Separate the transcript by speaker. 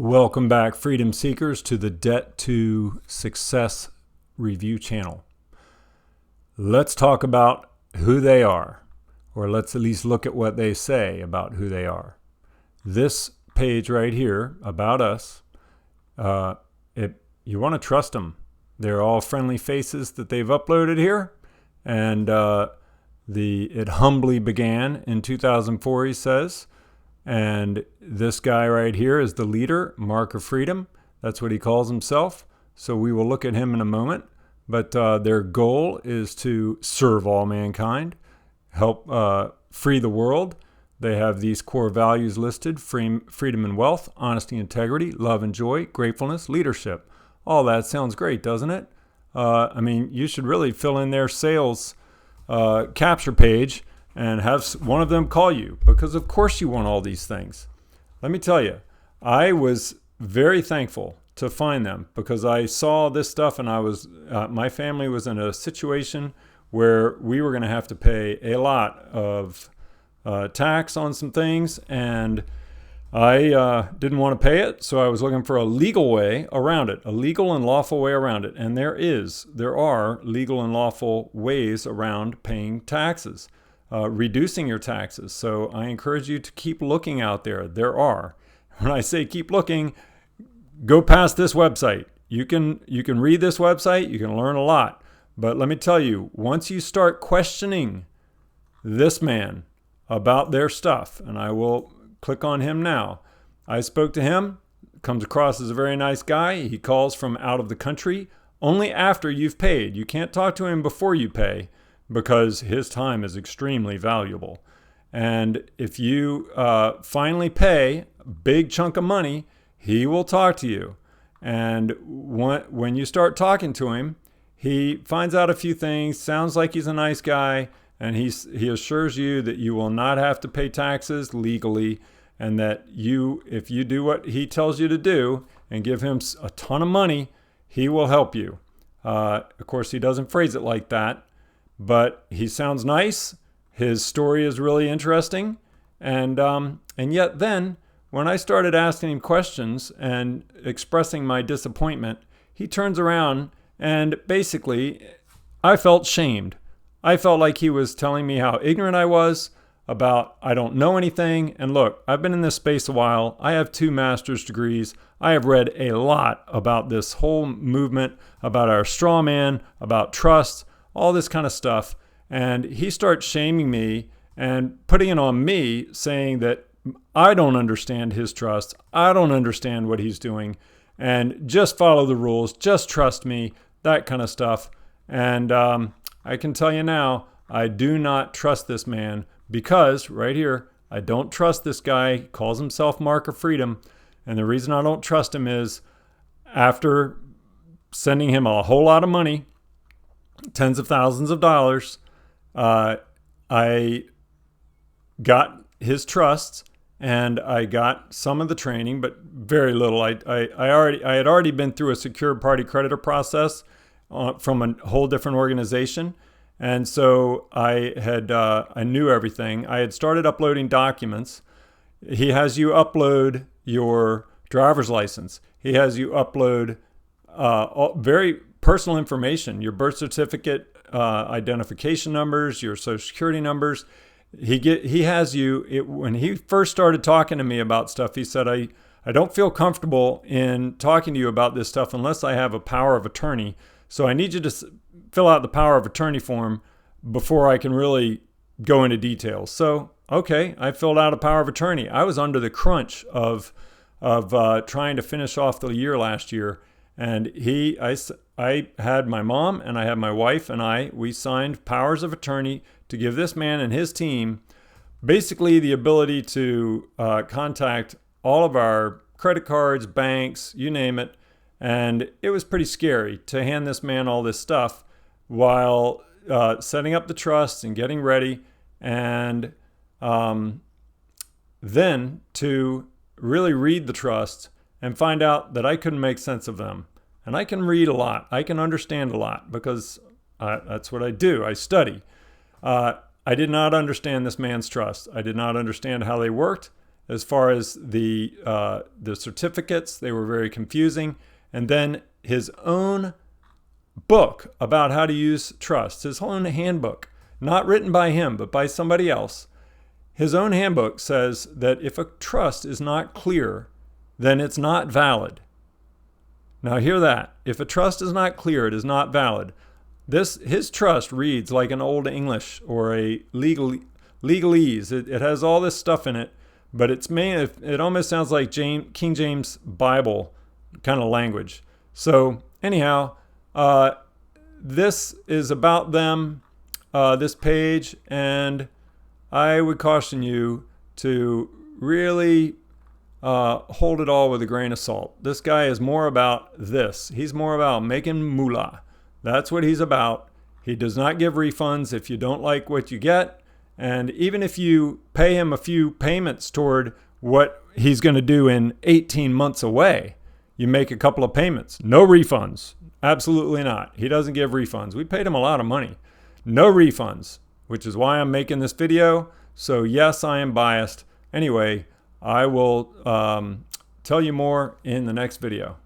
Speaker 1: Welcome back, Freedom Seekers, to the Debt to Success Review channel. Let's talk about who they are, or let's at least look at what they say about who they are. This page right here, About Us, you want to trust them. They're all friendly faces that they've uploaded here, and it humbly began in 2004, he says. And this guy right here is the leader, Mark of Freedom. That's what he calls himself. So we will look at him in a moment. But their goal is to serve all mankind, help free the world. They have these core values listed: freedom and wealth, honesty, integrity, love and joy, gratefulness, leadership. All that sounds great, doesn't it? You should really fill in their sales capture page and have one of them call you, because of course you want all these things. Let me tell you, I was very thankful to find them, because I saw this stuff and my family was in a situation where we were going to have to pay a lot of tax on some things, and I didn't want to pay it, so I was looking for a legal way around it, a legal and lawful way around it. And there are legal and lawful ways around paying taxes. Reducing your taxes. So I encourage you to keep looking out there. There are. When I say keep looking, go past this website. You can read this website. You can learn a lot. But let me tell you, once you start questioning this man about their stuff, and I will click on him now. I spoke to him. Comes across as a very nice guy. He calls from out of the country only after you've paid. You can't talk to him before you pay, because his time is extremely valuable. And if you finally pay a big chunk of money, he will talk to you. And when you start talking to him, he finds out a few things, sounds like he's a nice guy, and he assures you that you will not have to pay taxes legally, and that if you do what he tells you to do and give him a ton of money, he will help you. Of course, he doesn't phrase it like that, but he sounds nice. His story is really interesting. And yet then, when I started asking him questions and expressing my disappointment, he turns around and basically, I felt shamed. I felt like he was telling me how ignorant I was about I don't know anything. And look, I've been in this space a while. I have 2 master's degrees. I have read a lot about this whole movement, about our straw man, about trust, all this kind of stuff. And he starts shaming me and putting it on me, saying that I don't understand his trust. I don't understand what he's doing. And just follow the rules. Just trust me. That kind of stuff. And I can tell you now, I do not trust this man, because right here, I don't trust this guy. He calls himself Mark of Freedom. And the reason I don't trust him is, after sending him a whole lot of money, tens of thousands of dollars, I got his trust, and I got some of the training, but very little. I had already been through a secured party creditor process from a whole different organization, and so I knew everything. I had started uploading documents. He has you upload your driver's license. He has you upload very personal information, your birth certificate, identification numbers, your social security numbers. He has you, when he first started talking to me about stuff, he said, I don't feel comfortable in talking to you about this stuff unless I have a power of attorney. So I need you to fill out the power of attorney form before I can really go into details. So, okay, I filled out a power of attorney. I was under the crunch of trying to finish off the year last year. And I had my mom and I had my wife and we signed powers of attorney to give this man and his team basically the ability to contact all of our credit cards, banks, you name it. And it was pretty scary to hand this man all this stuff while setting up the trust and getting ready. And then to really read the trust and find out that I couldn't make sense of them. And I can read a lot. I can understand a lot, because that's what I do. I study. I did not understand this man's trust. I did not understand how they worked. as far as the certificates. They were very confusing. And then his own book about how to use trust, his own handbook, not written by him, but by somebody else. His own handbook says that if a trust is not clear, then it's not valid. Now hear that. If a trust is not clear, it is not valid. His trust reads like an Old English or a legalese. It has all this stuff in it, but it almost sounds like King James Bible kind of language. So anyhow, this is about them, this page, and I would caution you to really hold it all with a grain of salt. This guy is more about this. He's more about making moolah. That's what he's about. He does not give refunds if you don't like what you get. And even if you pay him a few payments toward what he's going to do in 18 months away, you make a couple of payments. No refunds. Absolutely not. He doesn't give refunds. We paid him a lot of money. No refunds, which is why I'm making this video. So yes, I am biased. Anyway, I will tell you more in the next video.